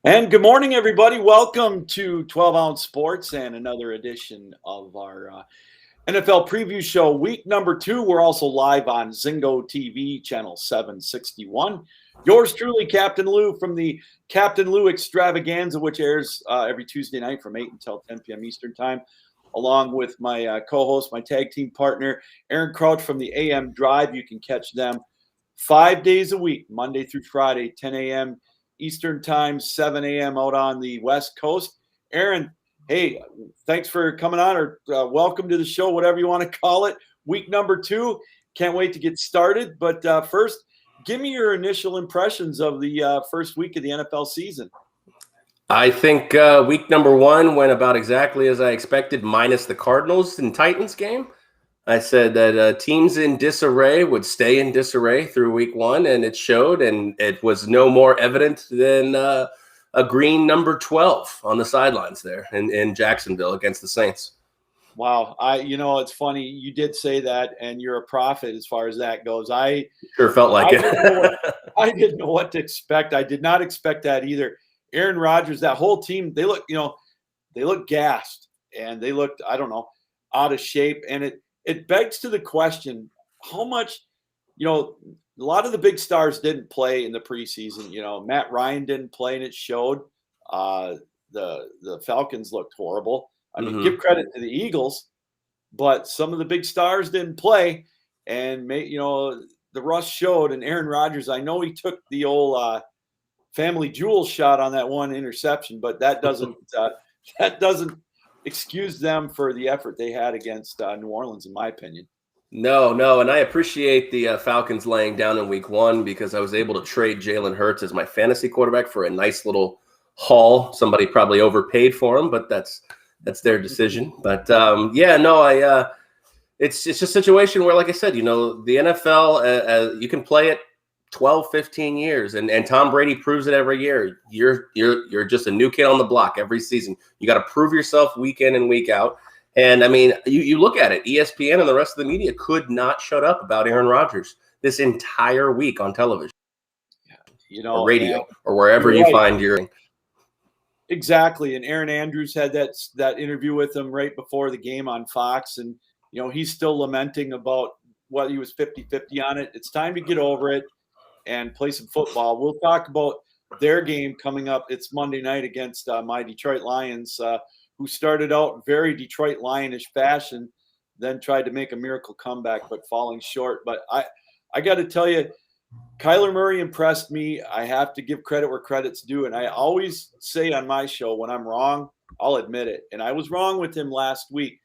And good morning, everybody. Welcome to 12 Ounce Sports and another edition of our NFL preview show, week number 2. We're also live on Zingo TV, channel 761. Yours truly, Captain Lou, from the Captain Lou Extravaganza, which airs every Tuesday night from 8 until 10 p.m. Eastern Time, along with my co-host, my tag team partner, Aaron Crouch from the AM Drive. You can catch them 5 days a week, Monday through Friday, 10 a.m. Eastern Time, 7 a.m. out on the West Coast. Aaron, hey, thanks for coming on, or welcome to the show, whatever you want to call it. Week number 2. Can't wait to get started. But first, give me your initial impressions of the first week of the NFL season. I think week number 1 went about exactly as I expected, minus the Cardinals and Titans game. I said that teams in disarray would stay in disarray through week 1, and it showed, and it was no more evident than a green number 12 on the sidelines there in Jacksonville against the Saints. Wow. It's funny. You did say that, and you're a prophet as far as that goes. I sure felt like it. I didn't know what to expect. I did not expect that either. Aaron Rodgers, that whole team, they look gassed, and they looked, I don't know, out of shape. And it begs to the question, how much, a lot of the big stars didn't play in the preseason. Matt Ryan didn't play, and it showed. The Falcons looked horrible. I mean, give credit to the Eagles, but some of the big stars didn't play, and the rust showed. And Aaron Rodgers, I know he took the old family jewel shot on that one interception, but that doesn't excuse them for the effort they had against New Orleans, in my opinion. No, and I appreciate the Falcons laying down in week 1, because I was able to trade Jalen Hurts as my fantasy quarterback for a nice little haul. Somebody probably overpaid for him, but that's their decision. But it's just a situation where, like I said, the NFL, you can play it 12, 15 years, and Tom Brady proves it every year. You're just a new kid on the block every season. You got to prove yourself week in and week out. And I mean, you look at it, ESPN and the rest of the media could not shut up about Aaron Rodgers this entire week on television, or radio, or wherever you find your. Exactly. And Aaron Andrews had that interview with him right before the game on Fox. And, he's still lamenting about what he was 50-50 on it. It's time to get over it and play some football. We'll talk about their game coming up. It's Monday night against my Detroit Lions, who started out very Detroit Lionish fashion, then tried to make a miracle comeback, but falling short. But I got to tell you, Kyler Murray impressed me. I have to give credit where credit's due. And I always say on my show, when I'm wrong, I'll admit it. And I was wrong with him last week.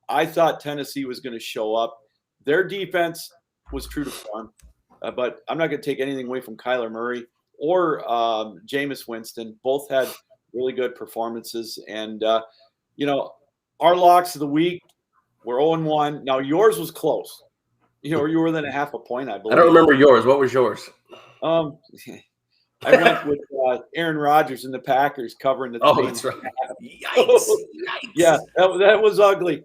I thought Tennessee was going to show up. Their defense was true to form. But I'm not going to take anything away from Kyler Murray or Jameis Winston. Both had really good performances. And, our locks of the week were 0-1. Now, yours was close. You were within a half a point, I believe. I don't remember yours. What was yours? I went with Aaron Rodgers and the Packers covering the. Oh, that's right. Yikes. Yeah, that was ugly,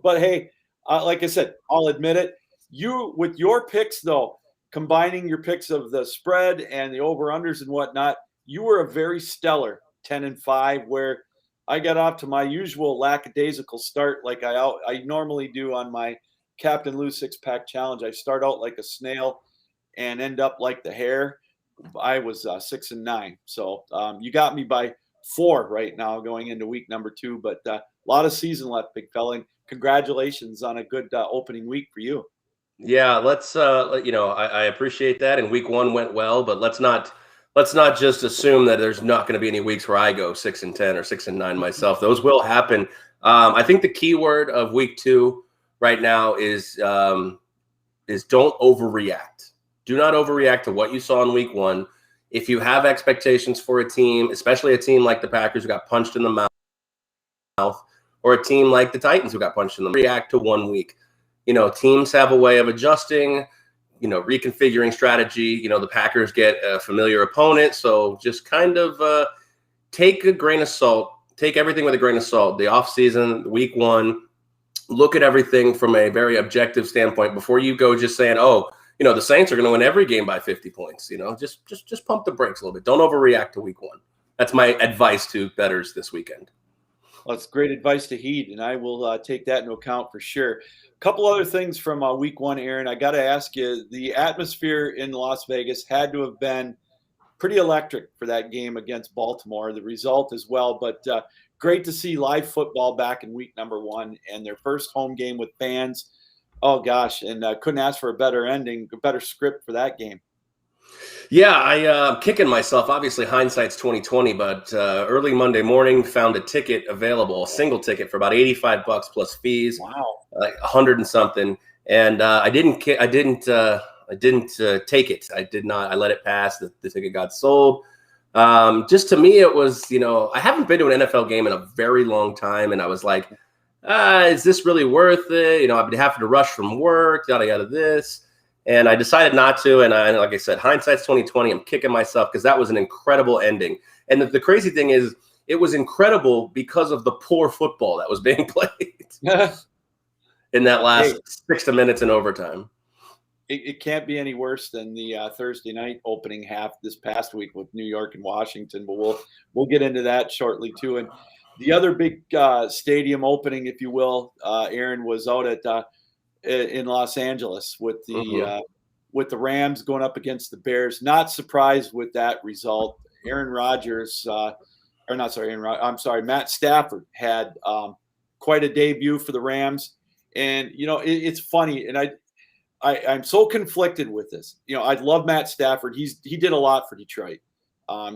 But, hey, like I said, I'll admit it. You, with your picks, though, combining your picks of the spread and the over-unders and whatnot, you were a very stellar 10-5, where I got off to my usual lackadaisical start like I normally do on my Captain Lou 6-pack challenge. I start out like a snail and end up like the hare. I was 6-9. So you got me by 4 right now going into week number 2, but a lot of season left, big fella. And congratulations on a good opening week for you. Yeah, let's I appreciate that. And week 1 went well, but let's not just assume that there's not going to be any weeks where I go 6-10 or 6-9 myself. Those will happen. I think the key word of week 2 right now is don't overreact. Do not overreact to what you saw in week 1. If you have expectations for a team, especially a team like the Packers who got punched in the mouth, or a team like the Titans who got punched in the mouth, react to 1 week. Teams have a way of adjusting, reconfiguring strategy. The Packers get a familiar opponent. So just kind of take a grain of salt, take everything with a grain of salt. The offseason, week 1, look at everything from a very objective standpoint before you go just saying, oh, the Saints are going to win every game by 50 points. Just pump the brakes a little bit. Don't overreact to week 1. That's my advice to bettors this weekend. Well, it's great advice to heed, and I will take that into account for sure. A couple other things from week one, Aaron. I got to ask you, the atmosphere in Las Vegas had to have been pretty electric for that game against Baltimore, the result as well. But great to see live football back in week number one and their first home game with fans. Oh, gosh, and couldn't ask for a better ending, a better script for that game. Yeah, I'm kicking myself. Obviously, hindsight's 2020, but early Monday morning found a ticket available, a single ticket for about $85 plus fees. Wow, like 100 and something. And I didn't take it. I did not. I let it pass. The ticket got sold. Just to me, it was, I haven't been to an NFL game in a very long time, and I was like, is this really worth it? I've been having to rush from work, yada yada this. And I decided not to. And like I said, hindsight's 2020. I'm kicking myself because that was an incredible ending. And the crazy thing is, it was incredible because of the poor football that was being played in that last 60 minutes in overtime. It can't be any worse than the Thursday night opening half this past week with New York and Washington. But we'll get into that shortly too. And the other big stadium opening, if you will, Aaron, was out at in Los Angeles with the Rams going up against the Bears. Not surprised with that result. Matt Stafford had quite a debut for the Rams, and it's funny, and I'm so conflicted with this. I love Matt Stafford. He did a lot for Detroit.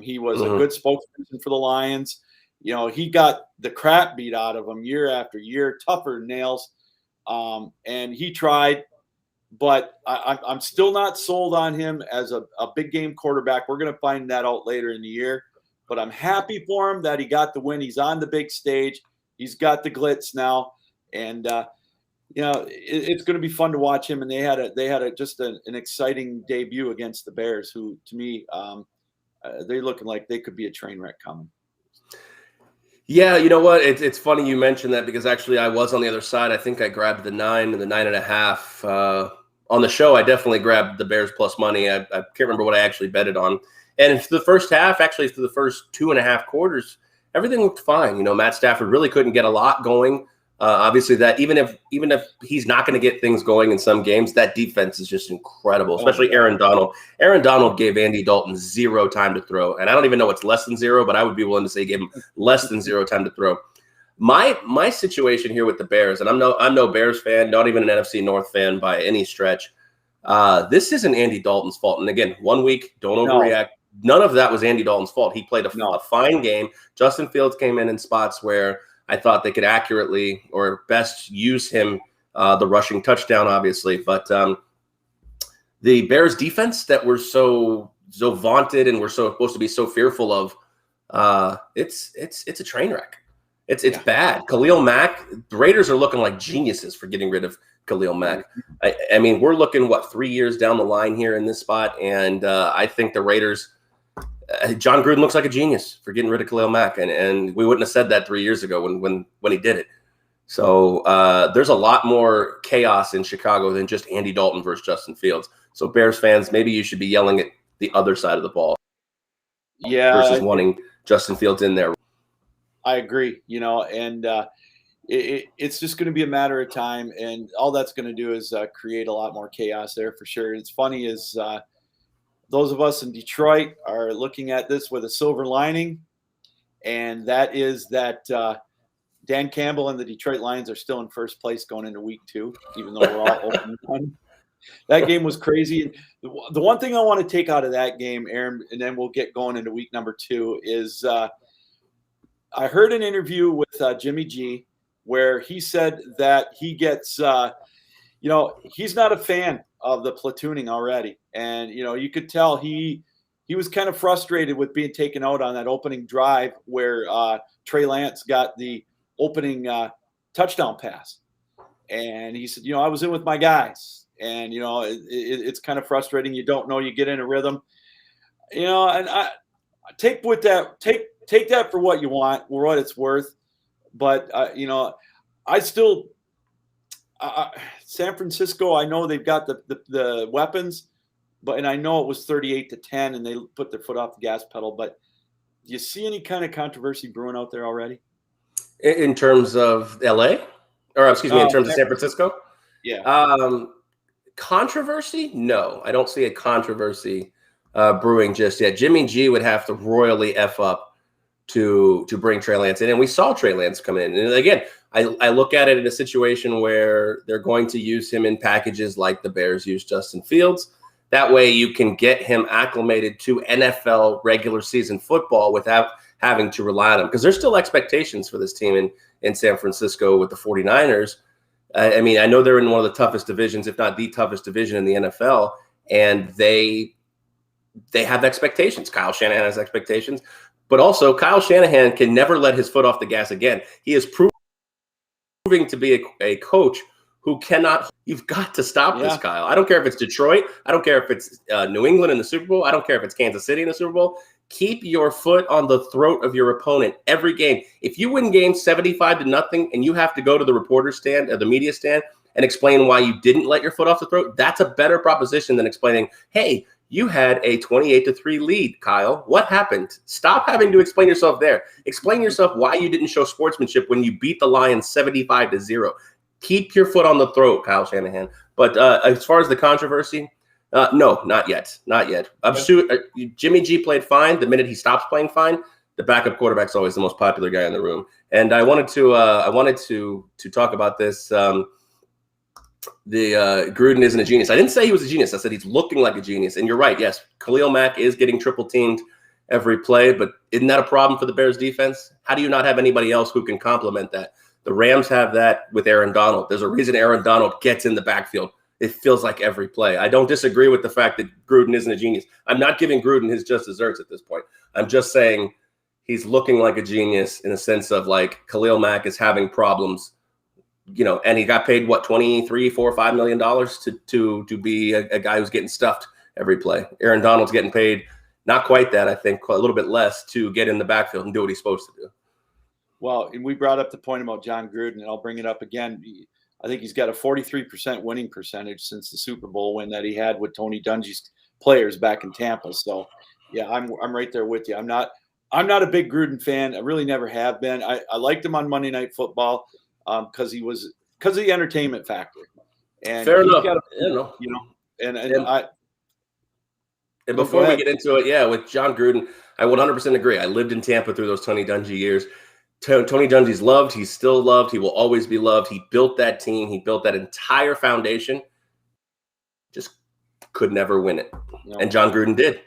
He was a good spokesperson for the Lions. He got the crap beat out of him year after year, tougher than nails. And he tried, but I'm still not sold on him as a big game quarterback. We're going to find that out later in the year, but I'm happy for him that he got the win. He's on the big stage. He's got the glitz now. And, it's going to be fun to watch him. And they had just an exciting debut against the Bears, who to me, they're looking like they could be a train wreck coming. Yeah, you know what? It's funny you mentioned that because actually I was on the other side. I think I grabbed the 9 and the 9.5 on the show. I definitely grabbed the Bears plus money. I can't remember what I actually betted on. And for the first half, actually for the first 2.5 quarters, everything looked fine. Matt Stafford really couldn't get a lot going. Obviously, that even if he's not going to get things going in some games, that defense is just incredible, especially Aaron Donald. Aaron Donald gave Andy Dalton 0 time to throw, and I don't even know what's less than 0, but I would be willing to say he gave him less than 0 time to throw. My situation here with the Bears, and I'm no Bears fan, not even an NFC North fan by any stretch. This isn't Andy Dalton's fault. And again, 1 week, don't overreact. None of that was Andy Dalton's fault. He played a fine game. Justin Fields came in spots where I thought they could accurately or best use him, the rushing touchdown, obviously. But the Bears defense that we're so vaunted and we're so supposed to be so fearful of, it's a train wreck. It's bad. Khalil Mack, the Raiders are looking like geniuses for getting rid of Khalil Mack. I mean, we're looking, 3 years down the line here in this spot, and I think the Raiders – John Gruden looks like a genius for getting rid of Khalil Mack, and we wouldn't have said that 3 years ago when he did it. So there's a lot more chaos in Chicago than just Andy Dalton versus Justin Fields. So Bears fans, maybe you should be yelling at the other side of the ball, versus wanting Justin Fields in there. I agree. And it's just going to be a matter of time, and all that's going to do is create a lot more chaos there for sure. It's funny is. Those of us in Detroit are looking at this with a silver lining, and that is that Dan Campbell and the Detroit Lions are still in first place going into week 2, even though we're all open one. That game was crazy. The one thing I want to take out of that game, Aaron, and then we'll get going into week number 2, is I heard an interview with Jimmy G where he said that he gets he's not a fan of the platooning already. And, you could tell he was kind of frustrated with being taken out on that opening drive where Trey Lance got the opening touchdown pass. And he said, I was in with my guys. And, it's kind of frustrating. You don't know, you get in a rhythm. And I take that for what you want, or what it's worth. But, I still San Francisco, I know they've got the weapons, and I know it was 38-10 and they put their foot off the gas pedal, but Do you see any kind of controversy brewing out there already? In terms of LA, or excuse me, in terms of San Francisco? Yeah. Controversy? No, I don't see a controversy brewing just yet. Jimmy G would have to royally F up to bring Trey Lance in. And we saw Trey Lance come in. And again, I look at it in a situation where they're going to use him in packages like the Bears use Justin Fields. That way you can get him acclimated to NFL regular season football without having to rely on him. Because there's still expectations for this team in San Francisco with the 49ers. I mean, I know they're in one of the toughest divisions, if not the toughest division in the NFL, and they have expectations. Kyle Shanahan has expectations, but also Kyle Shanahan can never let his foot off the gas again. He is proving to be a coach who cannot. You've got to stop this, Kyle. I don't care if it's Detroit. I don't care if it's New England in the Super Bowl. I don't care if it's Kansas City in the Super Bowl. Keep your foot on the throat of your opponent every game. If you win games 75-0 and you have to go to the reporter stand or the media stand and explain why you didn't let your foot off the throat, that's a better proposition than explaining, hey, you had a 28-3 lead, Kyle. What happened? Stop having to explain yourself there. Explain yourself why you didn't show sportsmanship when you beat the Lions 75-0. Keep your foot on the throat, Kyle Shanahan. But as far as the controversy, no, not yet. Not yet. Jimmy G played fine. The minute he stops playing fine, the backup quarterback's always the most popular guy in the room. And I wanted to talk about this. Gruden isn't a genius. I didn't say he was a genius. I said he's looking like a genius. And you're right. Yes, Khalil Mack is getting triple teamed every play, but isn't that a problem for the Bears defense? How do you not have anybody else who can complement that? The Rams have that with Aaron Donald. There's a reason Aaron Donald gets in the backfield. It feels like every play. I don't disagree with the fact that Gruden isn't a genius. I'm not giving Gruden his just desserts at this point. I'm just saying he's looking like a genius in a sense of like Khalil Mack is having problems, and he got paid what, $23, $4, $5 million to be a guy who's getting stuffed every play. Aaron Donald's getting paid not quite that, I think, a little bit less to get in the backfield and do what he's supposed to do. Well, and we brought up the point about John Gruden, and I'll bring it up again. I think he's got a 43% winning percentage since the Super Bowl win that he had with Tony Dungy's players back in Tampa. So, yeah, I'm right there with you. I'm not a big Gruden fan. I really never have been. I liked him on Monday Night Football because of the entertainment factor. And fair enough. And before we get into it, with John Gruden, I 100% agree. I lived in Tampa through those Tony Dungy years. Tony Dungy's loved. He's still loved. He will always be loved. He built that team. He built that entire foundation. Just could never win it. No. And John Gruden did.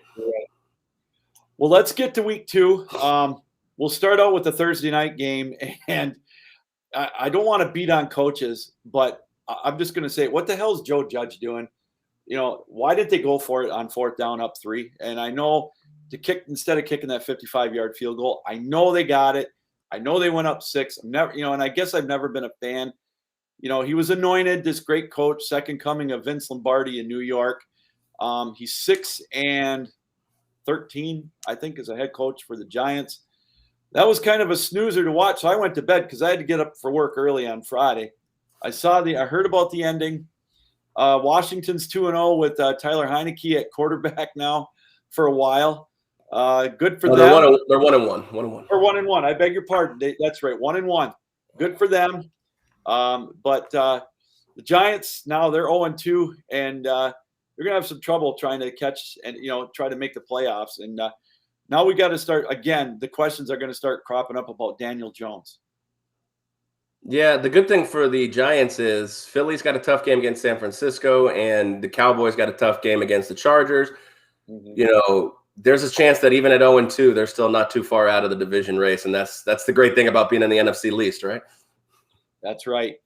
Well, let's get to week 2. We'll start out with the Thursday night game. And I don't want to beat on coaches, but I'm just going to say, what the hell is Joe Judge doing? Why did they go for it on 4th down up 3? And I know instead of kicking that 55-yard field goal, I know they got it. I know they went up 6. I'm never, and I guess I've never been a fan. He was anointed this great coach, second coming of Vince Lombardi in New York. He's 6-13, I think, as a head coach for the Giants. That was kind of a snoozer to watch. So I went to bed because I had to get up for work early on Friday. I heard about the ending. Washington's 2-0 with Tyler Heineke at quarterback now for a while. Good for them. They're 1-1. 1-1. Or 1-1. I beg your pardon. That's right. 1-1. Good for them. But the Giants now they're 0-2, and they're gonna have some trouble trying to catch and try to make the playoffs. And now we got to start again. The questions are going to start cropping up about Daniel Jones. Yeah, the good thing for the Giants is Philly's got a tough game against San Francisco, and the Cowboys got a tough game against the Chargers. Mm-hmm. There's a chance that even at 0-2, they're still not too far out of the division race, and that's the great thing about being in the NFC least, right? That's right.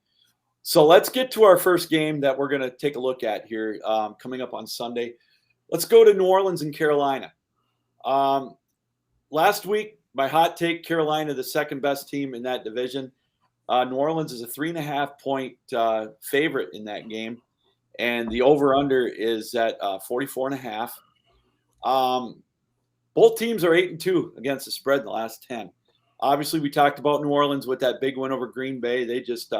So let's get to our first game that we're going to take a look at here coming up on Sunday. Let's go to New Orleans and Carolina. Last week, my hot take, Carolina, the second best team in that division. New Orleans is a 3.5-point favorite in that game, and the over-under is at 44.5. Both teams are 8-2 against the spread in the last 10. Obviously, we talked about New Orleans with that big win over Green Bay. They just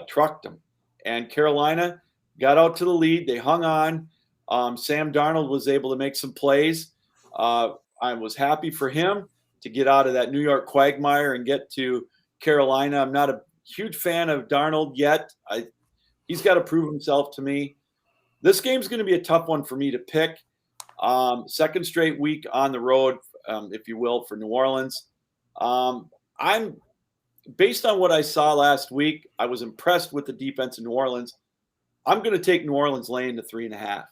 trucked them. And Carolina got out to the lead. They hung on. Sam Darnold was able to make some plays. I was happy for him to get out of that New York quagmire and get to Carolina. I'm not a huge fan of Darnold yet. He's got to prove himself to me. This game's going to be a tough one for me to pick. Second straight week on the road, if you will, for New Orleans. I'm based on what I saw last week. I was impressed with the defense in New Orleans. I'm going to take New Orleans laying to 3.5.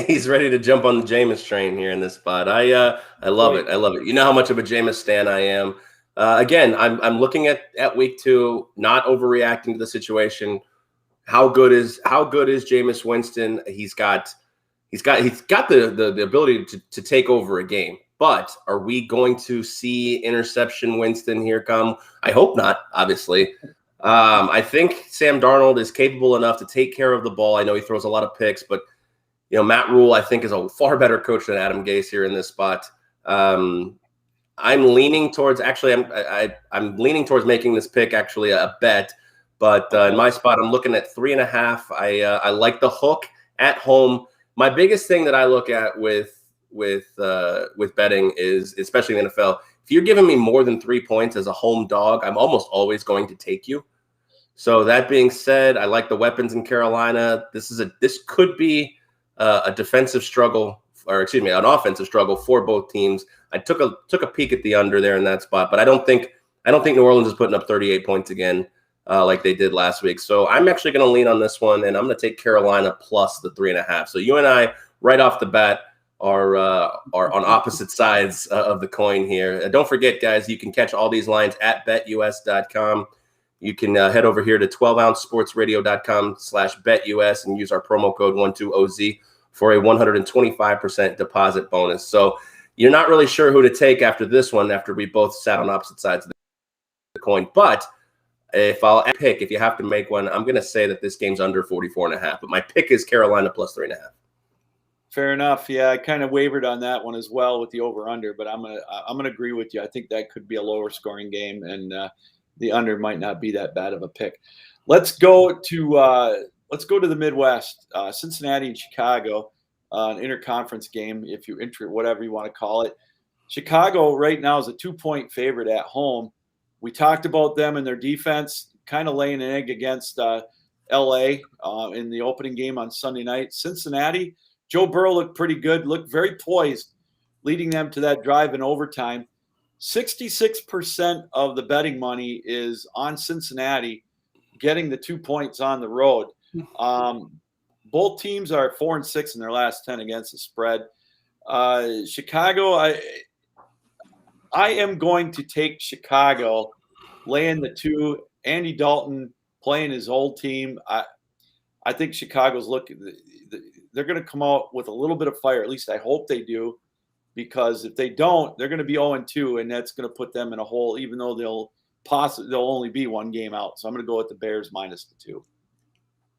He's ready to jump on the Jameis train here in this spot. I love it. I love it. You know how much of a Jameis stan I am. Again, I'm looking at week 2, not overreacting to the situation. How good is Jameis Winston? He's got the ability to take over a game. But are we going to see interception Winston here come? I hope not, obviously. I think Sam Darnold is capable enough to take care of the ball. I know he throws a lot of picks, but Matt Rule, I think, is a far better coach than Adam Gase here in this spot. I'm leaning towards I'm leaning towards making this pick actually a bet, but in my spot, I'm looking at 3.5. I like the hook at home. My biggest thing that I look at with betting is, especially in the NFL, if you're giving me more than 3 points as a home dog, I'm almost always going to take you. So that being said, I like the weapons in Carolina. This could be a defensive struggle, or excuse me, an offensive struggle for both teams. I took a peek at the under there in that spot, but I don't think New Orleans is putting up 38 points again like they did last week. So I'm actually going to lean on this one, and I'm going to take Carolina plus the 3.5. So you and I, right off the bat, are on opposite sides of the coin here. Don't forget, guys, you can catch all these lines at betus.com. You can head over here to 12ouncesportsradio.com/betus and use our promo code 12OZ for a 125% deposit bonus. So you're not really sure who to take after this one, after we both sat on opposite sides of the coin. But if you have to make one, I'm going to say that this game's under 44.5. But my pick is Carolina plus 3.5. Fair enough. Yeah, I kind of wavered on that one as well with the over/under, but I'm gonna agree with you. I think that could be a lower scoring game, and the under might not be that bad of a pick. Let's go to the Midwest, Cincinnati and Chicago, an interconference game, if you whatever you want to call it. Chicago right now is a 2-point favorite at home. We talked about them and their defense, kind of laying an egg against L.A. In the opening game on Sunday night. Cincinnati, Joe Burrow looked pretty good, looked very poised, leading them to that drive in overtime. 66% of the betting money is on Cincinnati getting the 2 points on the road. Both teams are 4-6 in their last 10 against the spread. Chicago, I am going to take Chicago, laying the 2. Andy Dalton playing his old team. I think Chicago's they're going to come out with a little bit of fire. At least I hope they do, because if they don't, they're going to be 0-2, and that's going to put them in a hole, even though they'll only be one game out. So I'm going to go with the Bears minus the 2.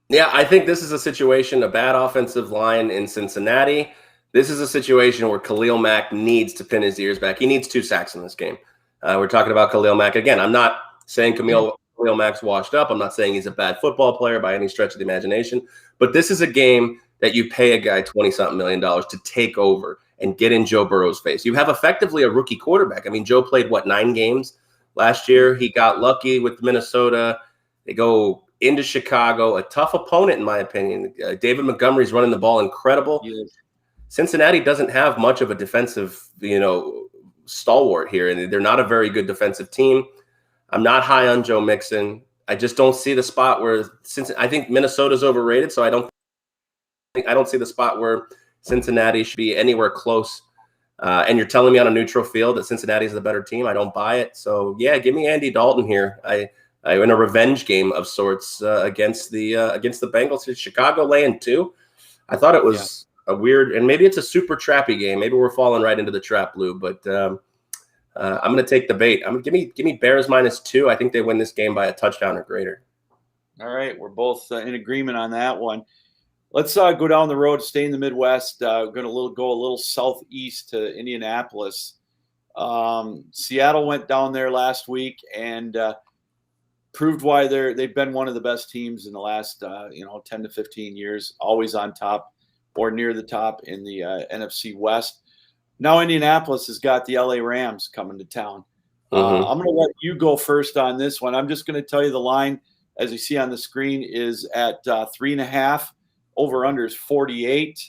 Yeah, I think this is a situation, a bad offensive line in Cincinnati. This is a situation where Khalil Mack needs to pin his ears back. He needs 2 sacks in this game. We're talking about Khalil Mack. Again, I'm not saying Khalil Mack's washed up. I'm not saying he's a bad football player by any stretch of the imagination. But this is a game that you pay a guy $20-something million to take over and get in Joe Burrow's face. You have effectively a rookie quarterback. I mean, Joe played, 9 games last year? He got lucky with Minnesota. They go into Chicago, a tough opponent, in my opinion. David Montgomery's running the ball incredible. Yes. Cincinnati doesn't have much of a defensive, stalwart here, and they're not a very good defensive team. I'm not high on Joe Mixon. I just don't see the spot where I think Minnesota's overrated, so I don't see the spot where Cincinnati should be anywhere close. And you're telling me on a neutral field that Cincinnati is the better team? I don't buy it. So yeah, give me Andy Dalton here. I in a revenge game of sorts against the Bengals. Chicago laying 2. I thought it was a weird, and maybe it's a super trappy game. Maybe we're falling right into the trap, Lou. But I'm going to take the bait. Give me Bears minus 2. I think they win this game by a touchdown or greater. All right, we're both in agreement on that one. Let's go down the road, stay in the Midwest. We're going to go a little southeast to Indianapolis. Seattle went down there last week and proved why they've been one of the best teams in the last 10 to 15 years, always on top or near the top in the NFC West. Now Indianapolis has got the LA Rams coming to town. I'm going to let you go first on this one. I'm just going to tell you the line, as you see on the screen, is at 3.5. Over-under is 48.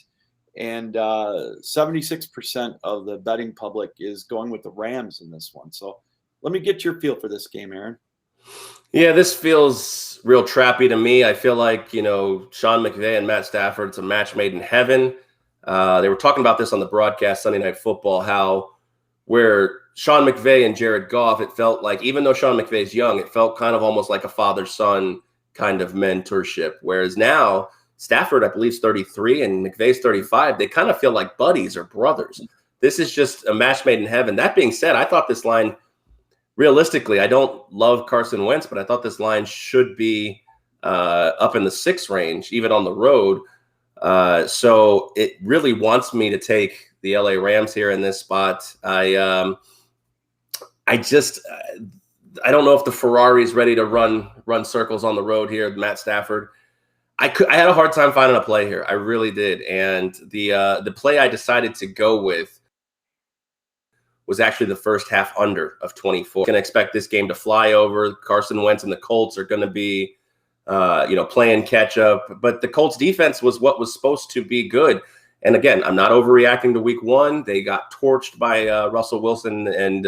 And 76% of the betting public is going with the Rams in this one. So let me get your feel for this game, Aaron. Yeah, this feels real trappy to me. I feel like, Sean McVay and Matt Stafford, it's a match made in heaven. They were talking about this on the broadcast Sunday Night Football, where Sean McVay and Jared Goff, it felt like, even though Sean McVay's young, it felt kind of almost like a father-son kind of mentorship. Whereas now, Stafford, I believe, is 33 and McVay's 35. They kind of feel like buddies or brothers. This is just a match made in heaven. That being said, I thought this line, realistically, I don't love Carson Wentz, but I thought this line should be up in the 6 range, even on the road. So it really wants me to take the LA Rams here in this spot. I don't know if the Ferrari's ready to run circles on the road here. Matt Stafford. I had a hard time finding a play here. I really did. And the play I decided to go with was actually the first half under of 24. Can expect this game to fly over. Carson Wentz and the Colts are going to be, playing catch up. But the Colts defense was what was supposed to be good. And again, I'm not overreacting to week 1. They got torched by Russell Wilson and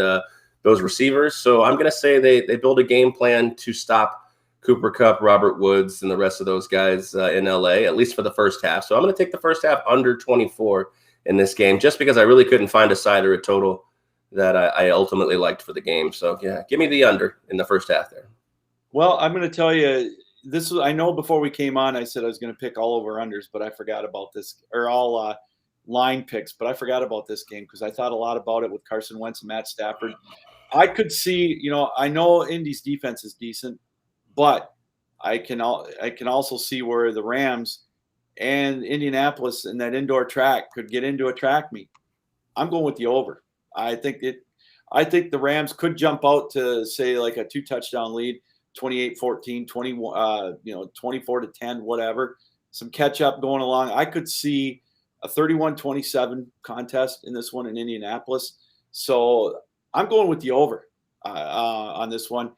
those receivers. So I'm going to say they build a game plan to stop Cooper Kupp, Robert Woods, and the rest of those guys in LA, at least for the first half. So I'm going to take the first half under 24 in this game, just because I really couldn't find a side or a total that I ultimately liked for the game. So yeah, give me the under in the first half there. Well, I'm going to tell you, I know before we came on, I said I was going to pick all over unders, but I forgot about this, or all line picks, but I forgot about this game because I thought a lot about it with Carson Wentz and Matt Stafford. I could see, I know Indy's defense is decent, but I can also see where the Rams and Indianapolis in that indoor track could get into a track meet. I'm going with the over. I think the Rams could jump out to, say, like a 2-touchdown lead, 28-14, 24-10, whatever. Some catch up going along. I could see a 31-27 contest in this one in Indianapolis. So I'm going with the over on this one.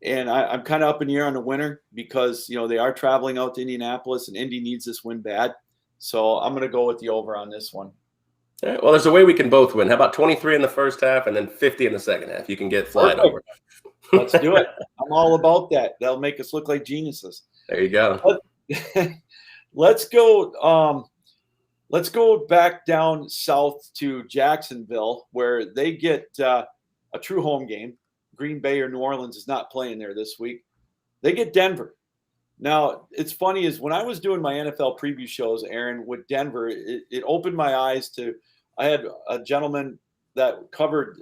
And I'm kind of up in the air on the winner because, they are traveling out to Indianapolis and Indy needs this win bad. So I'm going to go with the over on this one. All right, well, there's a way we can both win. How about 23 in the first half and then 50 in the second half? You can get flying over. Let's do it. I'm all about that. That'll make us look like geniuses. There you go. Let's go back down south to Jacksonville, where they get a true home game. Green Bay or New Orleans is not playing there this week. They get Denver. Now, it's funny is when I was doing my NFL preview shows, Aaron, with Denver, it opened my eyes to – I had a gentleman that covered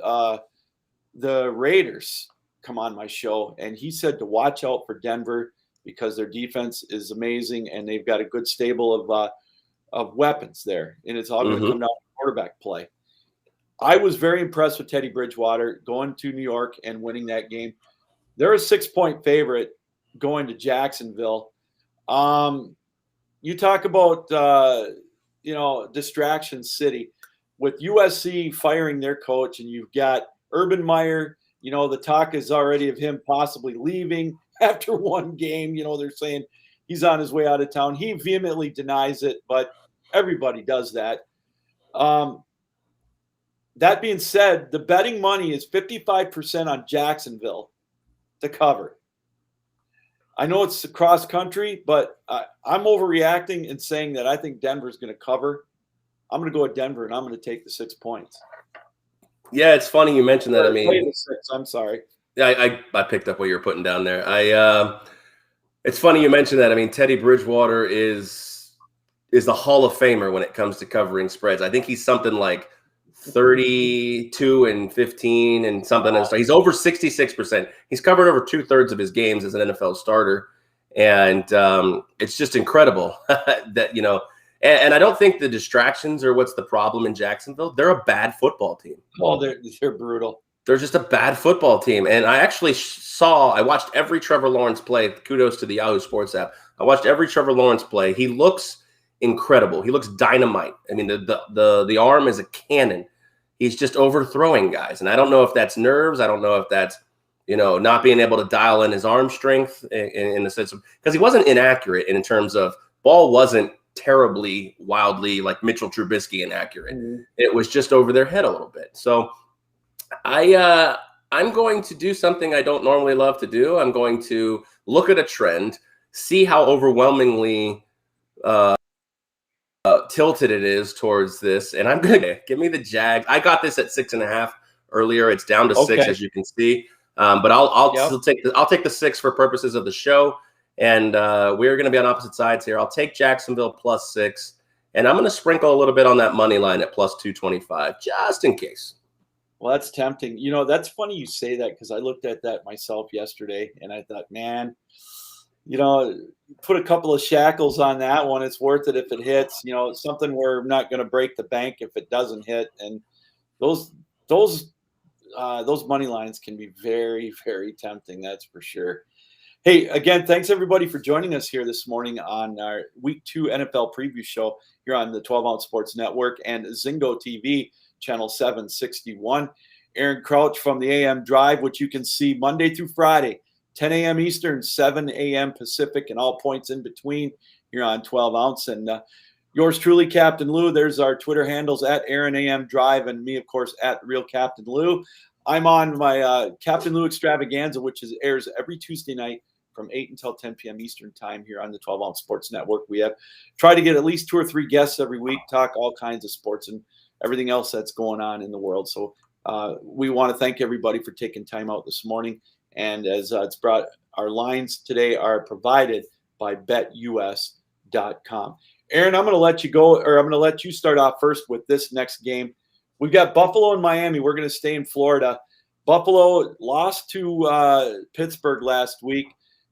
the Raiders come on my show, and he said to watch out for Denver because their defense is amazing and they've got a good stable of weapons there, and it's all going to come down to quarterback play. I was very impressed with Teddy Bridgewater going to New York and winning that game. They're a 6-point favorite going to Jacksonville. You talk about, distraction city with USC firing their coach, and you've got Urban Meyer. The talk is already of him possibly leaving after one game. They're saying he's on his way out of town. He vehemently denies it, but everybody does that. That being said, the betting money is 55% on Jacksonville to cover. I know it's cross country, but I'm overreacting and saying that I think Denver's going to cover. I'm going to go with Denver, and I'm going to take the 6 points. Yeah, it's funny you mentioned that. I mean, the 6. I'm sorry. Yeah, I picked up what you were putting down there. It's funny you mentioned that. I mean, Teddy Bridgewater is the Hall of Famer when it comes to covering spreads. I think he's something like 32-15 and something. Wow. He's over 66%. He's covered over 2/3 of his games as an NFL starter. And it's just incredible that, and I don't think the distractions are what's the problem in Jacksonville. They're a bad football team. Oh, they're brutal. They're just a bad football team. And I actually I watched every Trevor Lawrence play. Kudos to the Yahoo Sports app. I watched every Trevor Lawrence play. He looks incredible. He looks dynamite. I mean, the arm is a cannon. He's just overthrowing guys. And I don't know if that's nerves. I don't know if that's, not being able to dial in his arm strength in the sense of, because he wasn't inaccurate in terms of ball wasn't terribly wildly like Mitchell Trubisky inaccurate. Mm-hmm. It was just over their head a little bit. So I'm going to do something I don't normally love to do. I'm going to look at a trend, see how overwhelmingly tilted it is towards this, and I'm going to give me the Jags. I got this at 6.5 earlier. It's down to 6, as you can see. But I'll still take the 6 for purposes of the show. And we're going to be on opposite sides here. I'll take Jacksonville +6, and I'm going to sprinkle a little bit on that money line at +225, just in case. Well, that's tempting. That's funny you say that, because I looked at that myself yesterday, and I thought, man, put a couple of shackles on that one. It's worth it if it hits. Something we're not going to break the bank if it doesn't hit. And those money lines can be very, very tempting. That's for sure. Hey, again, thanks everybody for joining us here this morning on our Week 2 NFL preview show here on the 12 Ounce Sports Network and Zingo TV, channel 761. Aaron Crouch from the AM Drive, which you can see Monday through Friday, 10 a.m. Eastern, 7 a.m. Pacific, and all points in between here on 12 Ounce. And yours truly, Captain Lou. There's our Twitter handles at Aaron AM Drive, and me, of course, at Real Captain Lou. I'm on my Captain Lou Extravaganza, which airs every Tuesday night from 8 until 10 p.m. Eastern time here on the 12 Ounce Sports Network. We have tried to get at least 2 or 3 guests every week, talk all kinds of sports and everything else that's going on in the world. So we want to thank everybody for taking time out this morning. And as it's brought, our lines today are provided by betus.com. Aaron, I'm going to let you go, or I'm going to let you start off first with this next game. We've got Buffalo and Miami. We're going to stay in Florida. Buffalo lost to Pittsburgh last week,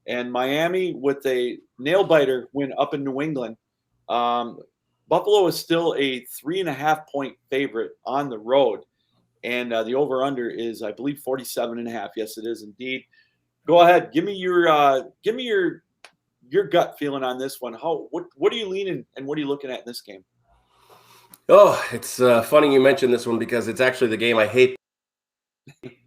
and Miami with a nail-biter win up in New England. Buffalo is still a 3.5-point favorite on the road, and the over/under is, I believe, 47.5. Yes, it is indeed. Go ahead, give me your gut feeling on this one. What are you leaning and what are you looking at in this game? Oh, it's funny you mentioned this one, because it's actually the game I hate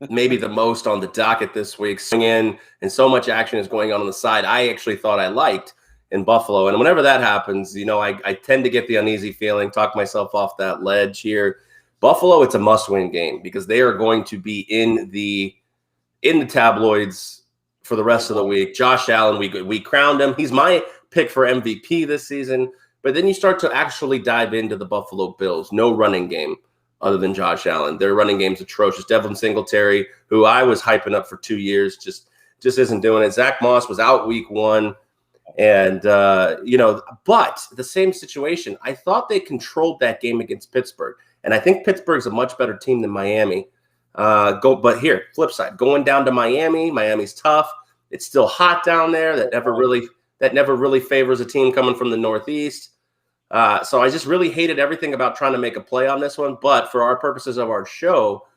maybe the most on the docket this week. Swing in, and so much action is going on the side I actually thought I liked in Buffalo. And whenever that happens, I tend to get the uneasy feeling, talk myself off that ledge here. Buffalo, it's a must-win game, because they are going to be in the tabloids for the rest of the week. Josh Allen, we crowned him. He's my pick for MVP this season. But then you start to actually dive into the Buffalo Bills. No running game other than Josh Allen. Their running game's atrocious. Devin Singletary, who I was hyping up for 2 years, just isn't doing it. Zach Moss was out week 1. And, but the same situation. I thought they controlled that game against Pittsburgh. And I think Pittsburgh's a much better team than Miami. But here, flip side, going down to Miami. Miami's tough. It's still hot down there. That never really favors a team coming from the Northeast. So I just really hated everything about trying to make a play on this one. But for our purposes of our show,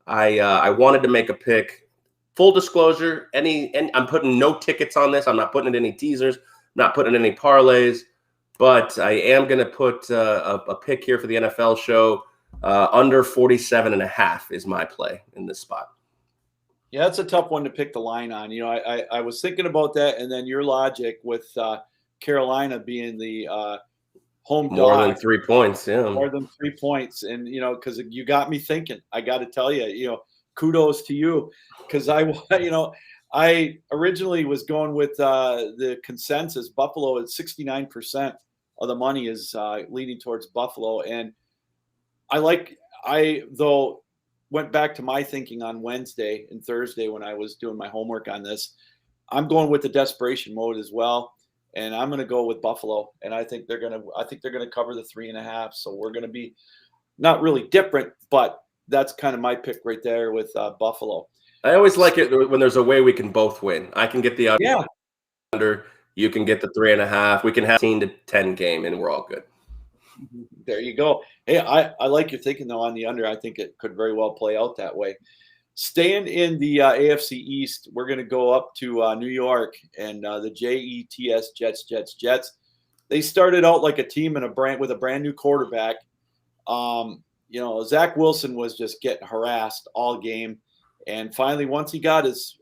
I wanted to make a pick. Full disclosure, I'm putting no tickets on this. I'm not putting in any teasers. I'm not putting in any parlays. But I am going to put a pick here for the NFL show. Under 47.5 is my play in this spot. Yeah, that's a tough one to pick the line on. I was thinking about that, and then your logic with Carolina being the home dog. More than 3 points, yeah. More than 3 points. And, because you got me thinking. I got to tell you, kudos to you. Because I originally was going with the consensus. Buffalo at 69% of the money is leaning towards Buffalo. And I went back to my thinking on Wednesday and Thursday when I was doing my homework on this. I'm going with the desperation mode as well, and I'm going to go with Buffalo. And I think they're going to cover the 3.5. So we're going to be not really different, but that's kind of my pick right there with Buffalo. I always like it when there's a way we can both win. I can get the under, you can get the 3.5. We can have 10 to 10 game, and we're all good. There you go. Hey, I like your thinking, though, on the under. I think it could very well play out that way. Staying in the AFC East, we're going to go up to New York and the Jets. they started out like a team with a brand new quarterback. Zach Wilson was just getting harassed all game. And finally, once he got his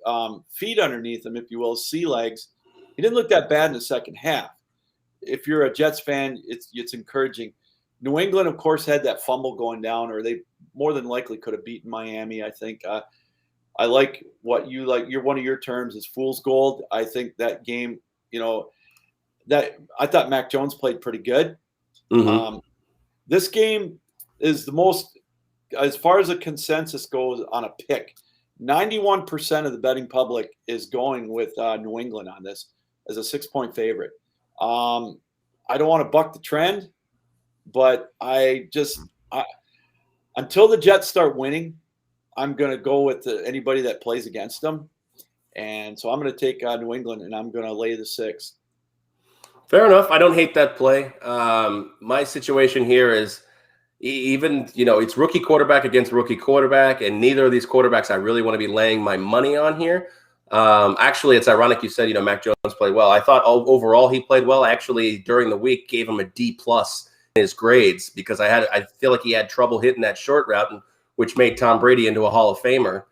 feet underneath him, if you will, sea legs, he didn't look that bad in the second half. If you're a Jets fan, it's encouraging. New England, of course, had that fumble going down, or they more than likely could have beaten Miami. I think I like what you like. One of your terms is fool's gold. I think that game, that I thought Mac Jones played pretty good. Mm-hmm. This game is the most, as far as the consensus goes on a pick, 91% of the betting public is going with New England on this as a 6-point favorite. I don't want to buck the trend, but until the Jets start winning, I'm going to go with anybody that plays against them. And so I'm going to take New England, and I'm going to lay the 6. Fair enough. I don't hate that play. My situation here is even, it's rookie quarterback against rookie quarterback, and neither of these quarterbacks I really want to be laying my money on here. Actually, it's ironic you said, Mac Jones played well. I thought overall he played well. I actually, during the week, gave him a D+ in his grades because I feel like he had trouble hitting that short route, which made Tom Brady into a Hall of Famer.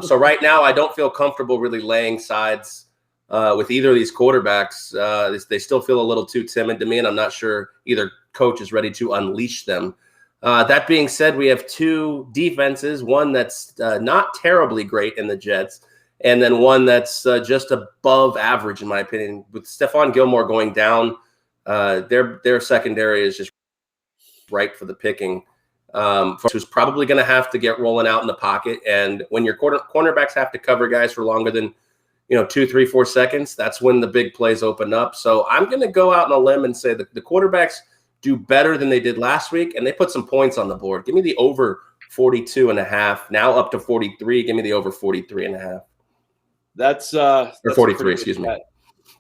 So right now, I don't feel comfortable really laying sides with either of these quarterbacks. They still feel a little too timid to me, and I'm not sure either coach is ready to unleash them. That being said, we have two defenses, one that's not terribly great in the Jets, and then one that's just above average, in my opinion. With Stephon Gilmore going down, their secondary is just ripe for the picking. Who's probably going to have to get rolling out in the pocket. And when your cornerbacks have to cover guys for longer than 2, 3, 4 seconds, that's when the big plays open up. So I'm going to go out on a limb and say that the quarterbacks do better than they did last week, and they put some points on the board. Give me the over 42.5. Now up to 43. Give me the over 43.5. That's or 43. Excuse me.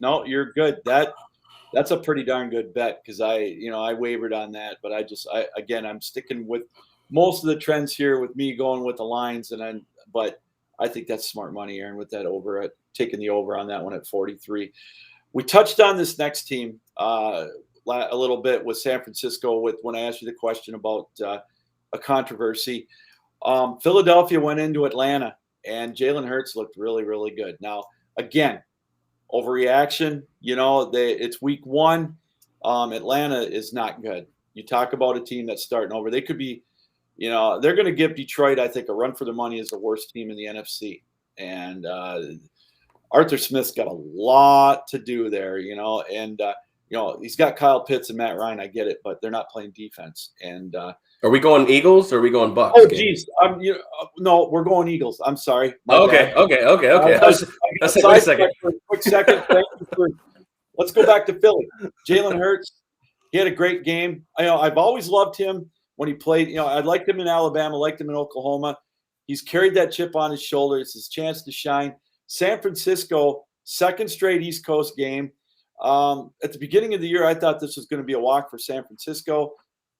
No, you're good. That's a pretty darn good bet because I wavered on that, but I'm sticking with most of the trends here with me going with the lines, but I think that's smart money, Aaron, with that taking the over on that one at 43. We touched on this next team a little bit with San Francisco when I asked you the question about a controversy. Philadelphia went into Atlanta, and Jalen Hurts looked really, really good. Now, again, overreaction, it's week 1. Atlanta is not good. You talk about a team that's starting over. They could be, they're going to give Detroit, I think, a run for their money as the worst team in the NFC. And Arthur Smith's got a lot to do there, and he's got Kyle Pitts and Matt Ryan. I get it, but they're not playing defense. And are we going Eagles or are we going Bucks? Oh, geez. No, we're going Eagles. I'm sorry. Okay. Wait a second. Quick second. Let's go back to Philly. Jalen Hurts, he had a great game. I've always loved him when he played. I liked him in Alabama, liked him in Oklahoma. He's carried that chip on his shoulder. It's his chance to shine. San Francisco, second straight East Coast game. At the beginning of the year, I thought this was going to be a walk for San Francisco.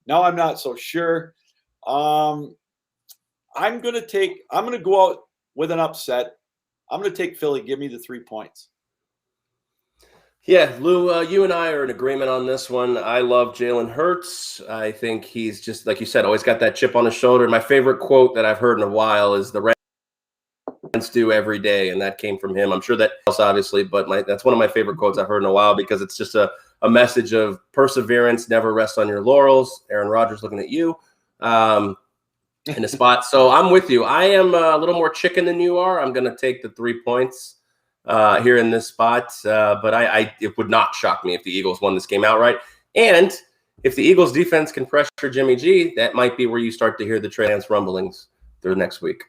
Now I'm not so sure. I'm going to go out with an upset. I'm going to take Philly. Give me the 3 points. Yeah, Lou, you and I are in agreement on this one. I love Jalen Hurts. I think he's just, like you said, always got that chip on his shoulder. My favorite quote that I've heard in a while is the Rams do every day, and that came from him. I'm sure that else, obviously, but that's one of my favorite quotes I've heard in a while because it's just a message of perseverance, never rest on your laurels. Aaron Rodgers looking at you in a spot. So I'm with you. I am a little more chicken than you are. I'm going to take the 3 points here in this spot. But it would not shock me if the Eagles won this game outright. And if the Eagles defense can pressure Jimmy G, that might be where you start to hear the Trey Lance rumblings through next week.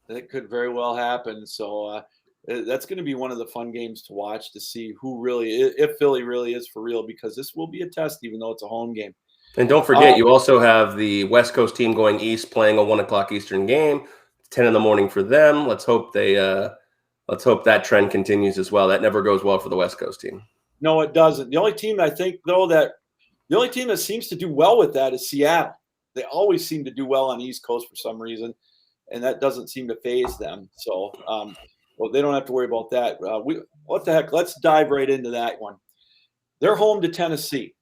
That could very well happen. So that's going to be one of the fun games to watch to see if Philly really is for real, because this will be a test, even though it's a home game. And don't forget, you also have the West Coast team going east playing a 1:00 Eastern game. It's 10 in the morning for them. Let's hope that trend continues as well. That never goes well for the West Coast team. No, it doesn't. The only team I think, though, that seems to do well with that is Seattle. They always seem to do well on the East Coast for some reason, and that doesn't seem to faze them. So, they don't have to worry about that. What the heck? Let's dive right into that one. They're home to Tennessee,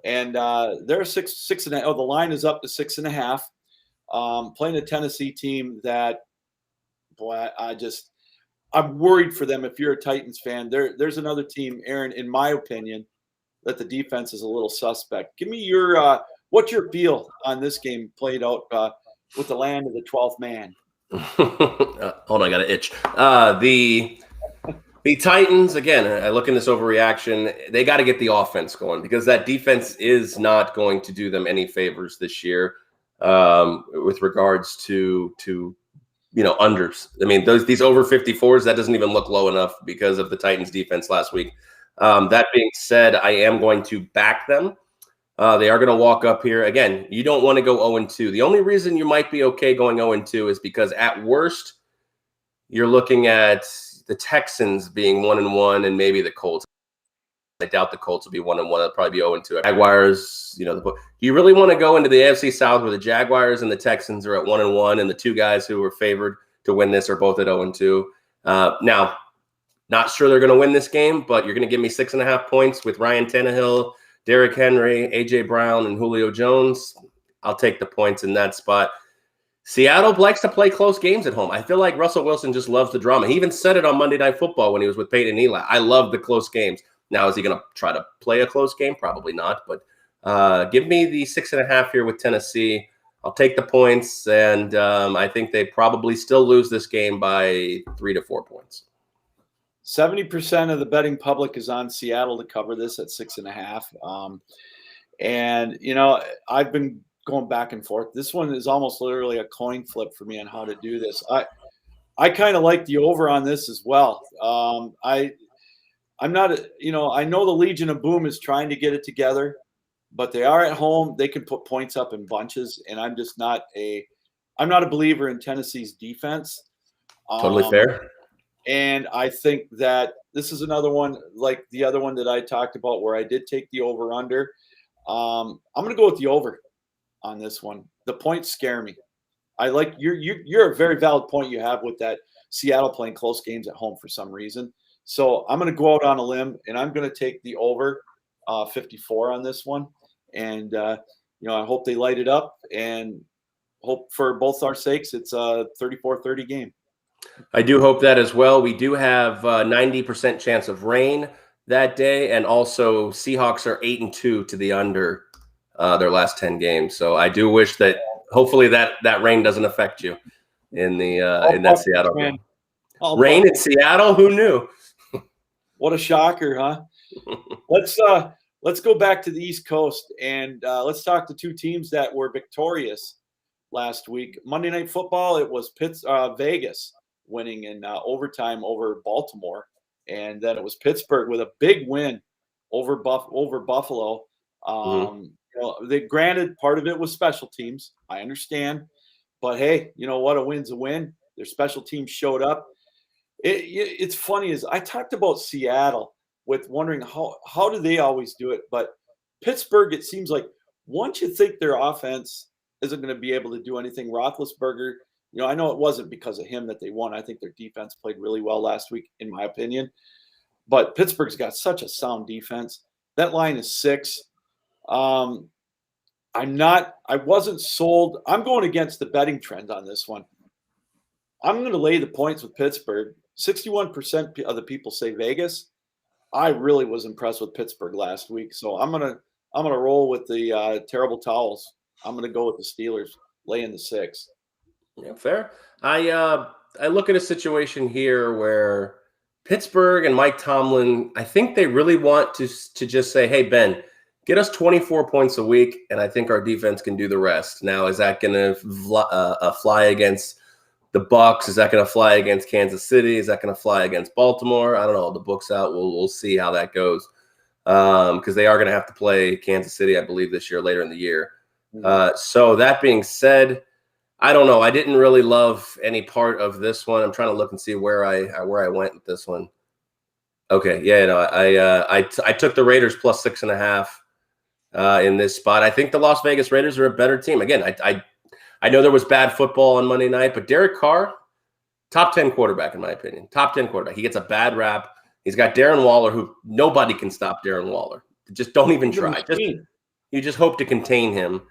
and they're 6.5. Oh, the line is up to 6.5. Playing a Tennessee team that, boy, I'm worried for them. If you're a Titans fan, there's another team, Aaron, in my opinion, that the defense is a little suspect. Give me your what's your feel on this game played out with the land of the 12th man? Hold on, I got an itch. The Titans, again, I look in this overreaction. They got to get the offense going because that defense is not going to do them any favors this year with regards to unders. I mean, these over 54s, that doesn't even look low enough because of the Titans defense last week. That being said, I am going to back them. They are going to walk up here. Again, you don't want to go 0-2. The only reason you might be okay going 0-2 is because at worst, you're looking at the Texans being 1-1 and maybe the Colts. I doubt the Colts will be 1-1. They'll probably be 0-2. Jaguars, do you really want to go into the AFC South where the Jaguars and the Texans are at 1-1 and the two guys who were favored to win this are both at 0-2? Now, not sure they're going to win this game, but you're going to give me 6.5 points with Ryan Tannehill, Derrick Henry, A.J. Brown, and Julio Jones. I'll take the points in that spot. Seattle likes to play close games at home. I feel like Russell Wilson just loves the drama. He even said it on Monday Night Football when he was with Peyton and Eli. I love the close games. Now, is he going to try to play a close game? Probably not. But give me the 6.5 here with Tennessee. I'll take the points, and I think they probably still lose this game by 3 to 4 points. 70% of the betting public is on Seattle to cover this at 6.5. And, I've been going back and forth. This one is almost literally a coin flip for me on how to do this. I kind of like the over on this as well. I'm not, I know the Legion of Boom is trying to get it together, but they are at home. They can put points up in bunches, and I'm not a believer in Tennessee's defense. Totally fair. And I think that this is another one like the other one that I talked about where I did take the over under. I'm going to go with the over on this one. The points scare me. I like you're a very valid point you have with that Seattle playing close games at home for some reason. So I'm going to go out on a limb and I'm going to take the over 54 on this one. And, I hope they light it up and hope for both our sakes it's a 34-30 game. I do hope that as well. We do have 90% chance of rain that day. And also Seahawks are 8-2 to the under their last 10 games. So I do wish that hopefully that rain doesn't affect you in that Seattle game. Rain in Seattle? Who knew? What a shocker, huh? Let's go back to the East Coast and let's talk to two teams that were victorious last week. Monday Night Football, it was Vegas winning in overtime over Baltimore, and then it was Pittsburgh with a big win over Buffalo. Granted, part of it was special teams. I understand, but hey, you know what? A win's a win. Their special teams showed up. It's funny is I talked about Seattle with wondering how do they always do it, but Pittsburgh, it seems like once you think their offense isn't going to be able to do anything, Roethlisberger, I know it wasn't because of him that they won. I think their defense played really well last week, in my opinion. But Pittsburgh's got such a sound defense. That line is 6. I wasn't sold. I'm going against the betting trend on this one. I'm going to lay the points with Pittsburgh. 61% of the people say Vegas. I really was impressed with Pittsburgh last week, so I'm gonna roll with the terrible towels. I'm gonna go with the Steelers, laying the 6. Yeah, fair. I look at a situation here where Pittsburgh and Mike Tomlin, I think they really want to just say, hey, Ben, get us 24 points a week, and I think our defense can do the rest. Now, is that going to fly against the Bucs? Is that going to fly against Kansas City? Is that going to fly against Baltimore? I don't know. The book's out. We'll see how that goes because they are going to have to play Kansas City, I believe, this year, later in the year. So that being said, I don't know. I didn't really love any part of this one. I'm trying to look and see where I went with this one. Okay, yeah, no, I took the Raiders plus 6.5 in this spot. I think the Las Vegas Raiders are a better team. Again, I know there was bad football on Monday night, but Derek Carr, top 10 quarterback in my opinion. Top 10 quarterback. He gets a bad rap. He's got Darren Waller, who nobody can stop Darren Waller. Just don't even try. You just hope to contain him.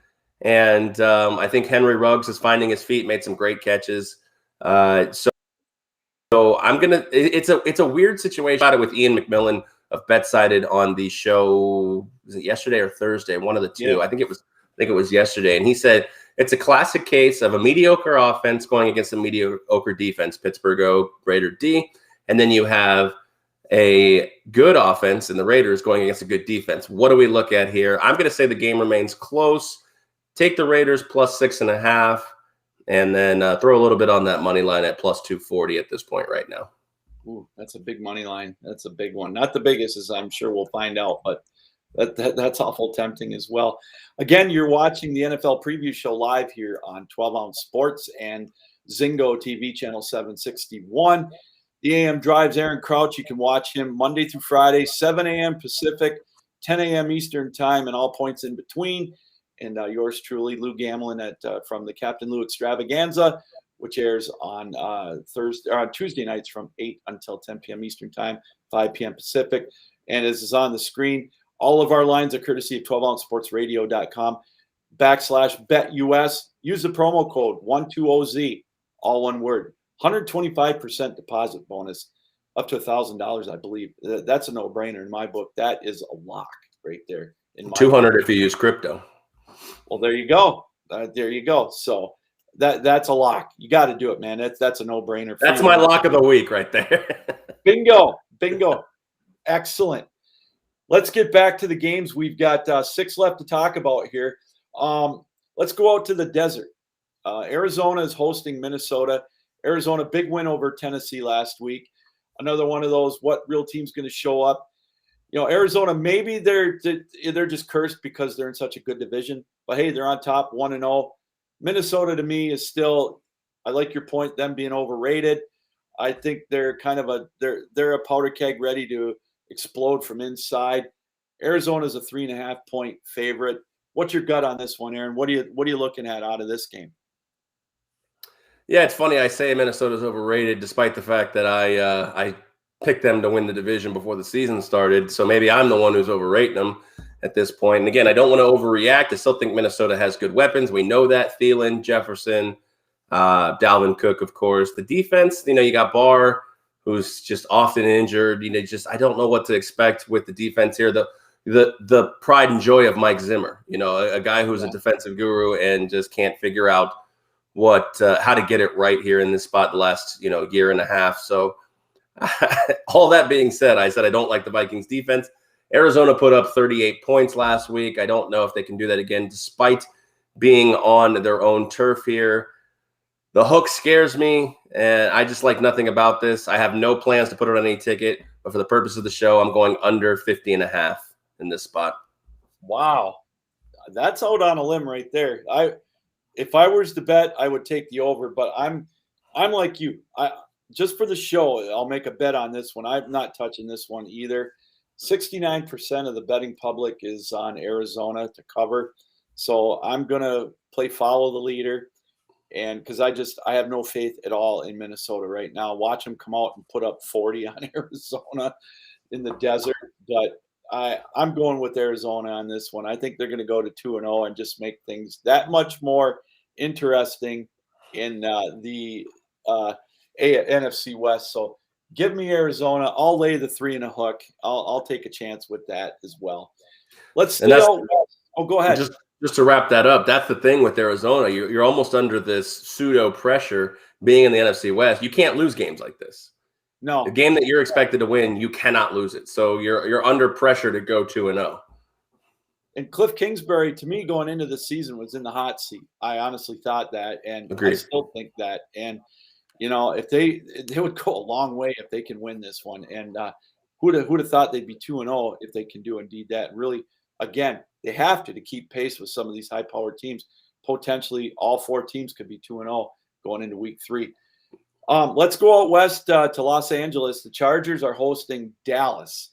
And I think Henry Ruggs is finding his feet, made some great catches. So I'm gonna. It's a weird situation about it with Ian McMillan of BetSided on the show. Was it yesterday or Thursday? One of the two. Yeah. I think it was yesterday. And he said it's a classic case of a mediocre offense going against a mediocre defense. Pittsburgh O, Raider D, and then you have a good offense and the Raiders going against a good defense. What do we look at here? I'm going to say the game remains close. Take the Raiders plus 6.5. And then throw a little bit on that money line at plus 240 at this point right now. Ooh, that's a big money line. That's a big one. Not the biggest, as I'm sure we'll find out, but that's awful tempting as well. Again, you're watching the NFL preview show live here on 12 Ounce Sports and Zingo TV channel 761. The AM Drive's Aaron Crouch. You can watch him Monday through Friday, 7 a.m. Pacific, 10 a.m. Eastern time, and all points in between. And yours truly, Lou Gamlin from the Captain Lou Extravaganza, which airs on Tuesday nights from 8 until 10 p.m. Eastern time, 5 p.m. Pacific. And as is on the screen, all of our lines are courtesy of 12ouncesportsradio.com/BetUS. Use the promo code 120Z, all one word. 125% deposit bonus, up to $1,000, I believe. That's a no-brainer in my book. That is a lock right there. In my 200 book. if you use crypto. Well, there you go. There you go. So that's a lock. You got to do it, man. That's a no-brainer. That's my lock of the week right there. Bingo. Excellent. Let's get back to the games. We've got 6 left to talk about here. Let's go out to the desert. Arizona is hosting Minnesota. Arizona, big win over Tennessee last week. Another one of those, what real team's going to show up? Arizona, maybe they're just cursed because they're in such a good division. But, hey, they're on top, 1-0. Minnesota, to me, is still – I like your point, them being overrated. I think they're kind of they're a powder keg ready to explode from inside. Arizona's a 3.5-point favorite. What's your gut on this one, Aaron? What are you looking at out of this game? Yeah, it's funny. I say Minnesota's overrated despite the fact that I picked them to win the division before the season started. So maybe I'm the one who's overrating them at this point. And again, I don't want to overreact. I still think Minnesota has good weapons. We know that. Thielen, Jefferson, Dalvin Cook, of course. The defense, you got Barr, who's just often injured. I don't know what to expect with the defense here. The pride and joy of Mike Zimmer, a guy who's a defensive guru and just can't figure out how to get it right here in this spot the last, year and a half. So all that being said, I don't like the Vikings defense. Arizona put up 38 points last week. I don't know if they can do that again, despite being on their own turf here. The hook scares me, and I just like nothing about this. I have no plans to put it on any ticket, but for the purpose of the show, I'm going under 50.5 in this spot. Wow. That's out on a limb right there. If I was to bet, I would take the over, but I'm like you. Just for the show, I'll make a bet on this one. I'm not touching this one either. 69% of the betting public is on Arizona to cover. So I'm going to follow the leader. And because I have no faith at all in Minnesota right now. Watch them come out and put up 40 on Arizona in the desert. But I'm going with Arizona on this one. I think they're going to go to 2-0 and just make things that much more interesting in the NFC West. So give me Arizona. I'll lay the 3 and a hook. I'll take a chance with that as well. Let's stay out. Oh, go ahead. Just to wrap that up, that's the thing with Arizona. You're almost under this pseudo pressure being in the NFC West. You can't lose games like this. No. The game that you're expected to win, you cannot lose it. So you're under pressure to go 2-0. And Cliff Kingsbury, to me, going into the season was in the hot seat. I honestly thought that, and Agreed. I still think that. And if they would go a long way if they can win this one. And who'd have thought they'd be 2-0 if they can do indeed that? Really, again, they have to keep pace with some of these high-powered teams. Potentially, all 4 teams could be 2-0 going into Week 3. Let's go out west to Los Angeles. The Chargers are hosting Dallas,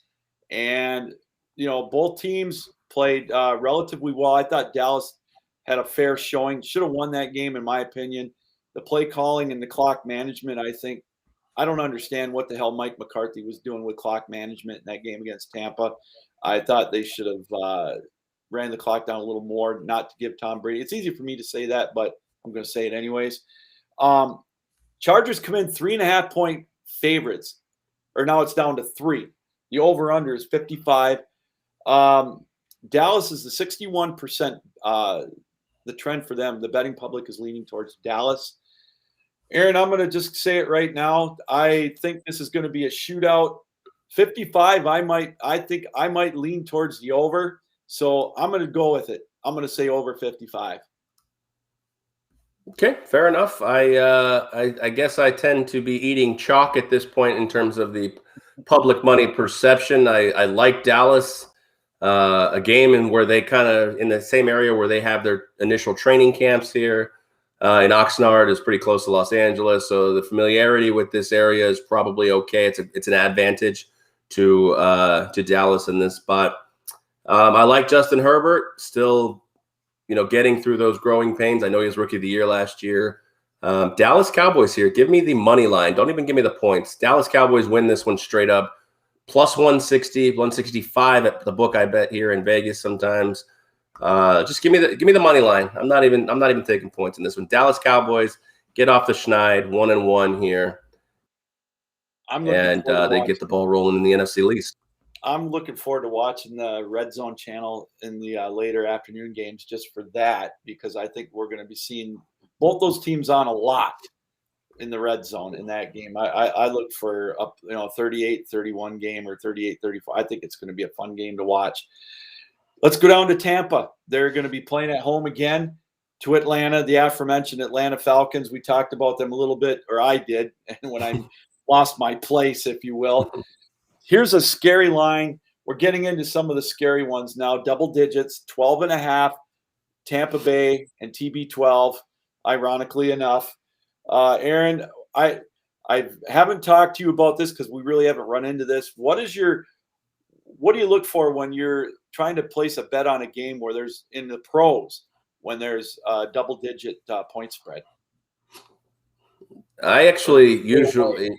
and both teams played relatively well. I thought Dallas had a fair showing. Should have won that game, in my opinion. The play calling and the clock management, I think, I don't understand what the hell Mike McCarthy was doing with clock management in that game against Tampa. I thought they should have ran the clock down a little more, not to give Tom Brady. It's easy for me to say that, but I'm going to say it anyways. Chargers come in 3.5-point favorites, or now it's down to 3. The over-under is 55. Dallas is the 61%. The trend for them, the betting public is leaning towards Dallas. Aaron, I'm going to just say it right now. I think this is going to be a shootout. 55, I think I might lean towards the over. So I'm going to go with it. I'm going to say over 55. Okay, fair enough. I guess I tend to be eating chalk at this point in terms of the public money perception. I like Dallas, a game in where they kind of in the same area where they have their initial training camps here. In Oxnard is pretty close to Los Angeles, so the familiarity with this area is probably okay. It's an advantage to Dallas in this spot. I like Justin Herbert, still, getting through those growing pains. I know he was Rookie of the Year last year. Dallas Cowboys here. Give me the money line. Don't even give me the points. Dallas Cowboys win this one straight up. Plus 160, 165 at the book I bet here in Vegas sometimes. Just give me the money line. I'm not even taking points in this one. Dallas Cowboys get off the schneid, 1-1 here. They get the ball rolling in the NFC East. I'm looking forward to watching the Red Zone channel in the later afternoon games just for that, because I think we're going to be seeing both those teams on a lot in the red zone in that game. I look for a 38-31 game or 38-34. I think it's going to be a fun game to watch. Let's go down to Tampa. They're going to be playing at home again to Atlanta, the aforementioned Atlanta Falcons. We talked about them a little bit, or I did, when I lost my place, if you will. Here's a scary line. We're getting into some of the scary ones now. Double digits, 12.5, Tampa Bay and TB12, ironically enough. Aaron, I haven't talked to you about this because we really haven't run into this. What do you look for when you're trying to place a bet on a game where there's in the pros when there's a double-digit point spread? I actually usually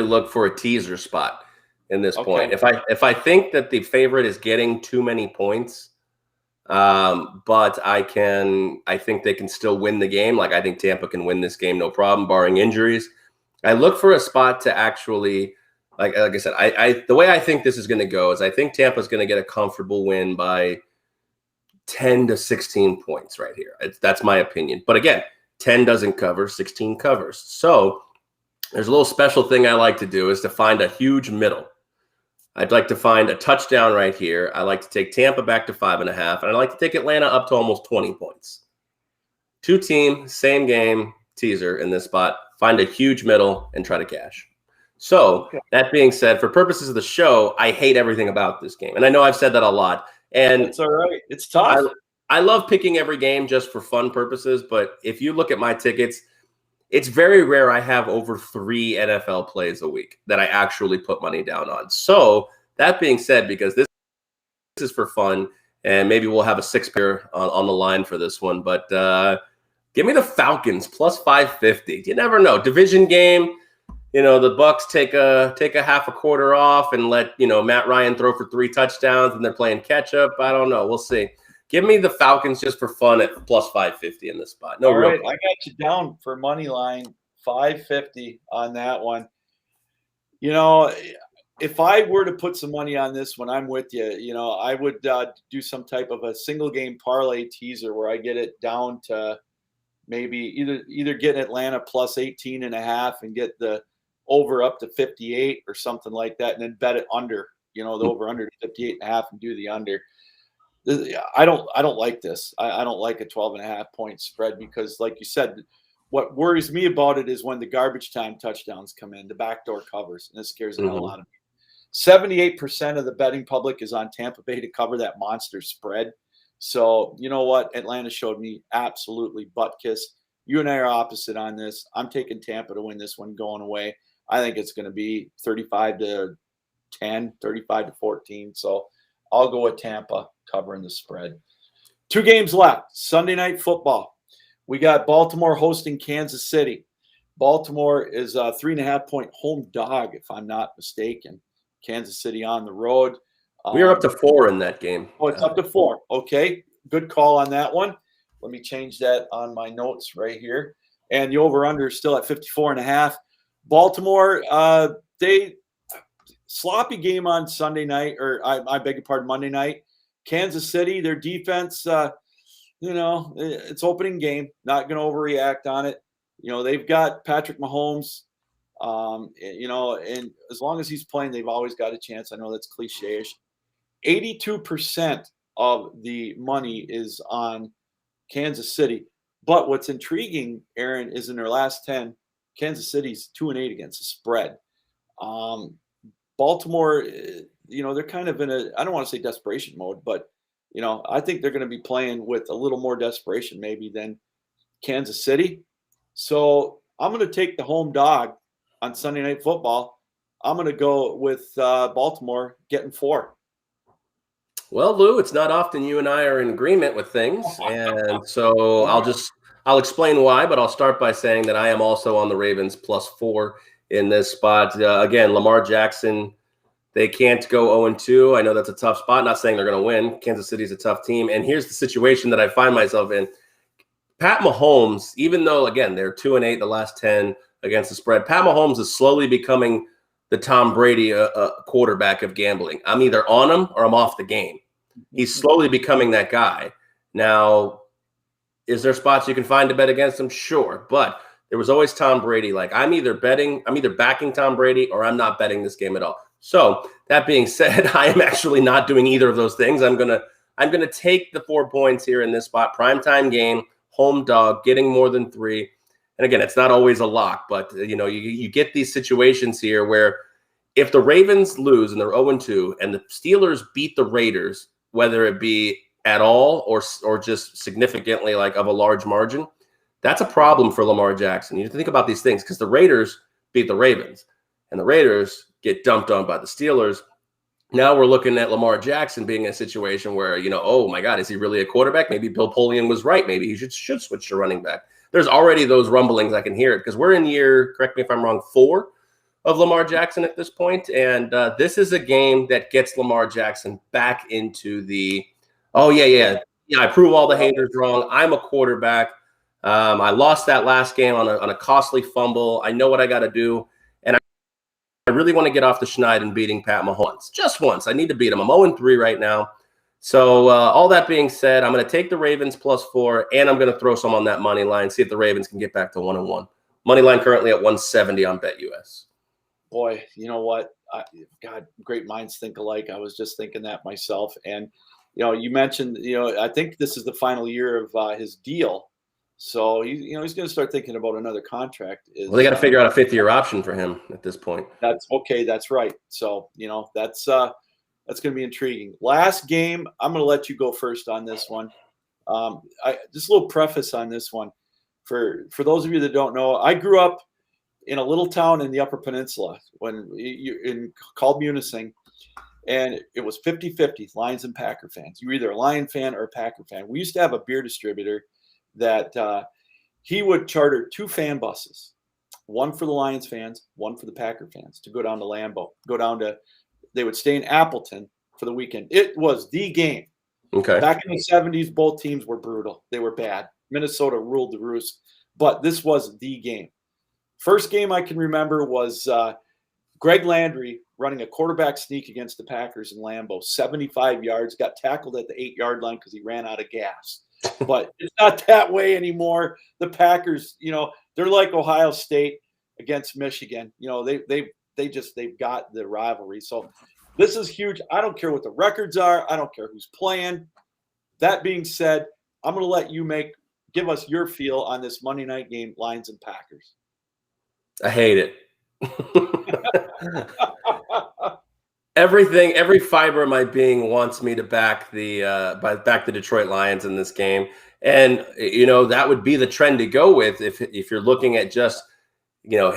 look for a teaser spot in this point. If I think that the favorite is getting too many points, but I think they can still win the game. Like I think Tampa can win this game, no problem, barring injuries. I look for a spot to actually, like I said, the way I think this is going to go is I think Tampa's going to get a comfortable win by 10 to 16 points right here. That's my opinion. But again, 10 doesn't cover, 16 covers. So there's a little special thing I like to do is to find a huge middle. I'd like to find a touchdown right here. I like to take Tampa back to 5.5, and I'd like to take Atlanta up to almost 20 points. 2-team, same game, teaser in this spot. Find a huge middle and try to cash. So that being said, for purposes of the show, I hate everything about this game. And I know I've said that a lot. And it's all right. It's tough. I love picking every game just for fun purposes. But if you look at my tickets, it's very rare I have over 3 NFL plays a week that I actually put money down on. So that being said, because this is for fun, and maybe we'll have a 6-pair on the line for this one. But give me the Falcons plus 550. You never know. Division game. The Bucks take a half a quarter off and let Matt Ryan throw for 3 touchdowns, and they're playing catch up. I don't know. We'll see. Give me the Falcons just for fun at plus 550 in this spot. No, all right, I got you down for money line 550 on that one. If I were to put some money on this one, I'm with you. I would do some type of a single game parlay teaser where I get it down to maybe either get Atlanta plus 18.5 and get the over up to 58 or something like that, and then bet it under, the over under to 58.5 and do the under. I don't like this. I don't like a 12.5 point spread because, like you said, what worries me about it is when the garbage time touchdowns come in, the backdoor covers, and it scares the hell out of me. 78% of the betting public is on Tampa Bay to cover that monster spread. So you know what? Atlanta showed me absolutely butt kiss. You and I are opposite on this. I'm taking Tampa to win this one going away. I think it's going to be 35-10, 35-14. So I'll go with Tampa covering the spread. 2 games left. Sunday Night Football. We got Baltimore hosting Kansas City. Baltimore is a 3.5-point home dog, if I'm not mistaken. Kansas City on the road. We are up to 4 in that game. Oh, it's up to 4. Okay, good call on that one. Let me change that on my notes right here. And the over-under is still at 54.5. Baltimore, they sloppy game on Sunday night, or I beg your pardon, Monday night. Kansas City, their defense, it's opening game. Not going to overreact on it. They've got Patrick Mahomes. And as long as he's playing, they've always got a chance. I know that's cliche-ish. 82% of the money is on Kansas City. But what's intriguing, Aaron, is in their last 10, Kansas City's 2-8 against the spread. Baltimore, they're kind of in I don't want to say desperation mode, but, I think they're going to be playing with a little more desperation maybe than Kansas City. So I'm going to take the home dog on Sunday Night Football. I'm going to go with Baltimore getting 4. Well, Lou, it's not often you and I are in agreement with things, and so I'll explain why, but I'll start by saying that I am also on the Ravens +4 in this spot. Again, Lamar Jackson, they can't go 0-2. I know that's a tough spot. Not saying they're going to win. Kansas City's a tough team, and here's the situation that I find myself in. Pat Mahomes, even though, again, they're 2-8 the last 10 against the spread, Pat Mahomes is slowly becoming the Tom Brady quarterback of gambling. I'm either on him or I'm off the game. He's slowly becoming that guy. Now, is there spots you can find to bet against him? Sure. But there was always Tom Brady. Like, I'm either backing Tom Brady or I'm not betting this game at all. So that being said, I am actually not doing either of those things. I'm gonna take the 4 points here in this spot. Primetime game, home dog, getting more than 3. And again, it's not always a lock, but you get these situations here where if the Ravens lose and they're 0-2 and the Steelers beat the Raiders, whether it be at all or just significantly, like of a large margin, that's a problem for Lamar Jackson. You have to think about these things because the Raiders beat the Ravens and the Raiders get dumped on by the Steelers. Now we're looking at Lamar Jackson being in a situation where, oh my God, is he really a quarterback? Maybe Bill Polian was right. Maybe he should switch to running back. There's already those rumblings. I can hear it because we're in year, correct me if I'm wrong, 4 of Lamar Jackson at this point. And this is a game that gets Lamar Jackson back into the, I prove all the haters wrong. I'm a quarterback. I lost that last game on a costly fumble. I know what I got to do. And I really want to get off the schneid and beating Pat Mahomes. Just once. I need to beat him. I'm 0-3 right now. So all that being said, I'm going to take the Ravens +4, and I'm going to throw some on that money line, see if the Ravens can get back to 1-1. Money line currently at 170 on BetUS. Boy, you know what? God, great minds think alike. I was just thinking that myself. And, you mentioned, I think this is the final year of his deal. So, he's going to start thinking about another contract. Well, they got to figure out a 5th-year option for him at this point. That's okay. That's right. So, that's going to be intriguing. Last game, I'm going to let you go first on this one. Just a little preface on this one. For those of you that don't know, I grew up in a little town in the Upper Peninsula called Munising, and it was 50-50 Lions and Packer fans. You were either a Lion fan or a Packer fan. We used to have a beer distributor that he would charter 2 fan buses, one for the Lions fans, one for the Packer fans, to go down to Lambeau, they would stay in Appleton for the weekend. It was the game. Okay. Back in the 70s, both teams were brutal. They were bad. Minnesota ruled the roost, but this was the game. First game I can remember was Greg Landry running a quarterback sneak against the Packers in Lambeau, 75 yards, got tackled at the 8-yard line because he ran out of gas. But it's not that way anymore. The Packers, they're like Ohio State against Michigan. They've got the rivalry. So this is huge. I don't care what the records are. I don't care who's playing. That being said, I'm going to let you give us your feel on this Monday night game, Lions and Packers. I hate it. Every fiber of my being wants me to back the Detroit Lions in this game. And, that would be the trend to go with if you're looking at just,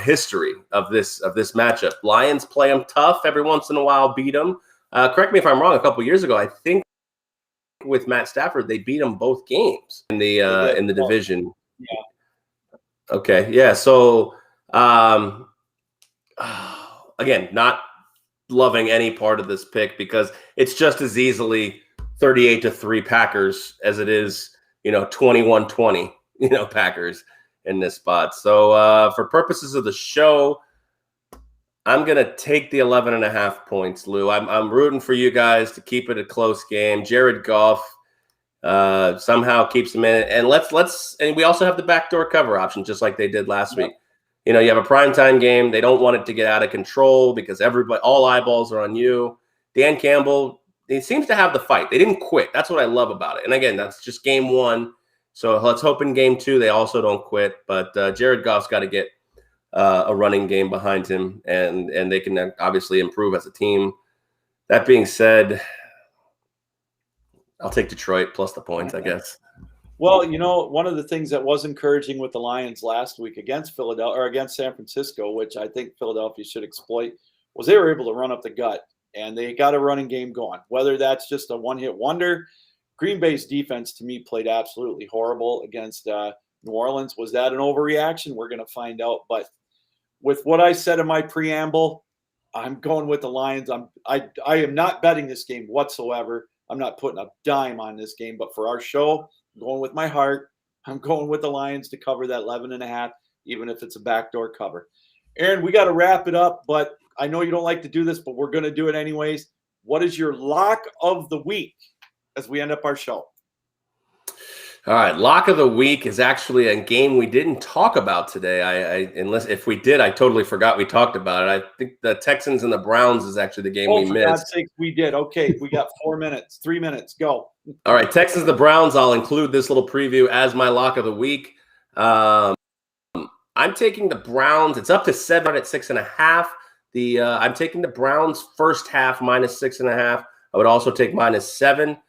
history of this matchup. Lions play them tough every once in a while, beat them. Correct me if I'm wrong. A couple years ago, I think with Matt Stafford, they beat them both games in the division. Yeah. Okay. Yeah. So Again, not loving any part of this pick because it's just as easily 38-3 Packers as it is, 21-20, Packers in this spot. So for purposes of the show, I'm going to take the 11.5 points, Lou. I'm rooting for you guys to keep it a close game. Jared Goff somehow keeps them in it. And and we also have the backdoor cover option, just like they did last week. You have a primetime game. They don't want it to get out of control because all eyeballs are on you. Dan Campbell, he seems to have the fight. They didn't quit. That's what I love about it. And again, that's just game one. So let's hope in game two they also don't quit. But Jared Goff's got to get a running game behind him, and they can obviously improve as a team. That being said, I'll take Detroit plus the points, I guess. Well, one of the things that was encouraging with the Lions last week against Philadelphia or against San Francisco, which I think Philadelphia should exploit, was they were able to run up the gut, and they got a running game going. Whether that's just a one-hit wonder, Green Bay's defense to me played absolutely horrible against New Orleans. Was that an overreaction? We're going to find out. But with what I said in my preamble, I'm going with the Lions. I am not betting this game whatsoever. I'm not putting a dime on this game. But for our show, I'm going with my heart. I'm going with the Lions to cover that 11.5, even if it's a backdoor cover. Aaron, we got to wrap it up, but I know you don't like to do this, but we're going to do it anyways. What is your lock of the week as we end up our show? All right, lock of the week is actually a game we didn't talk about today. Unless if we did, I totally forgot we talked about it. I think the Texans and the Browns is actually the game we missed. For God's sake, we did. Okay, we got 4 minutes, 3 minutes. Go. All right, Texans, the Browns. I'll include this little preview as my lock of the week. I'm taking the Browns. It's up to 7 at 6.5. I'm taking the Browns first half minus 6.5. I would also take -7.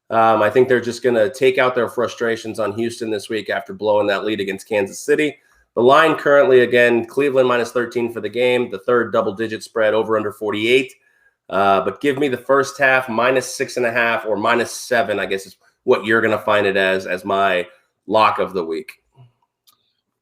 I think they're just going to take out their frustrations on Houston this week after blowing that lead against Kansas City. The line currently, again, Cleveland -13 for the game, the third double-digit spread over under 48. But give me the first half -6.5 or -7, I guess is what you're going to find it as my lock of the week.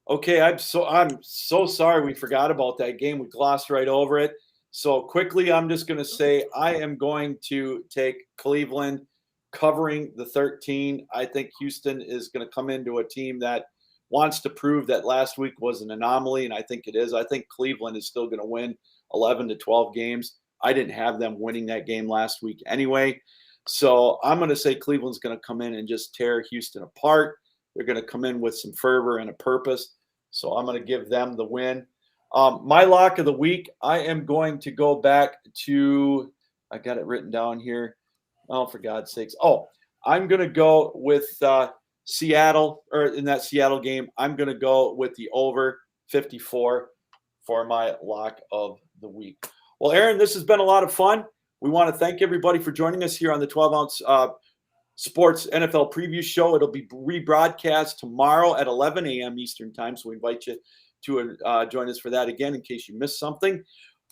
Okay, I'm so sorry we forgot about that game. We glossed right over it. So quickly, I'm just going to say I am going to take Cleveland covering the 13. I think Houston is going to come into a team that wants to prove that last week was an anomaly, and I think it is. I think Cleveland is still going to win 11 to 12 games. I didn't have them winning that game last week anyway. So I'm going to say Cleveland's going to come in and just tear Houston apart. They're going to come in with some fervor and a purpose. So I'm going to give them the win. My lock of the week, I am going to go back to, I got it written down here. Oh, for God's sakes. Oh, I'm going to go with Seattle, or in that Seattle game, I'm going to go with the over 54 for my lock of the week. Well, Aaron, this has been a lot of fun. We want to thank everybody for joining us here on the 12-ounce Sports NFL Preview Show. It'll be rebroadcast tomorrow at 11 a.m. Eastern Time, so we invite you to join us for that again in case you missed something.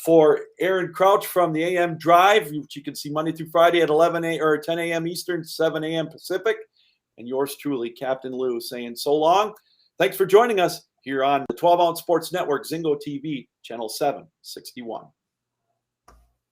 For Aaron Crouch from the AM Drive, which you can see Monday through Friday at 11 a.m. or 10 a.m. Eastern, 7 a.m. Pacific, and yours truly, Captain Lou, saying so long. Thanks for joining us here on the 12-Ounce Sports Network, Zingo TV, Channel 761.